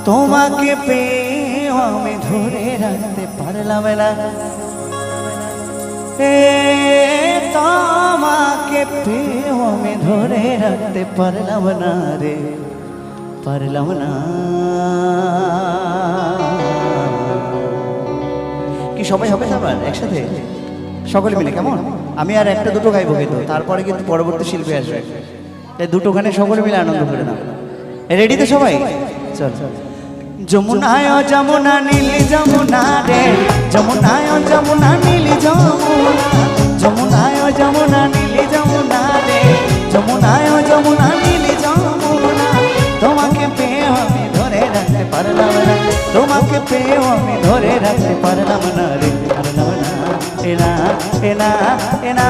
তোমাকে পেয়ে আমি ধরে রাখতে পারলাম না, তোমাকে পেয়ে আমি ধরে রাখতে পারলাম না রে, পারলাম না। কি সবাই হবে আবার একসাথে সকলে মিলে? কেমন? আমি আর একটা দুটো গাইবো কিন্তু, তারপরে কিন্তু পরবর্তী শিল্পী আসবে। তাই দুটো গানে সকলে মিলে আনন্দ করে নাও। রেডি তো সবাই? চল। যমুনায় যমুনা নীলি যমুনা রে, যমুনায় যমুনা নীলি যমুনা, যমুনায় যমুনা নীলি যমুনা রে, যমুনায় যমুনা নীলি যমুনা। তোমাকে পেয়ে আমি ধরে রাখতে পারলাম না, তোমাকে পেয়ে আমি ধরে রাখতে পারলাম না রে, পারলাম না। এনা এনা এনা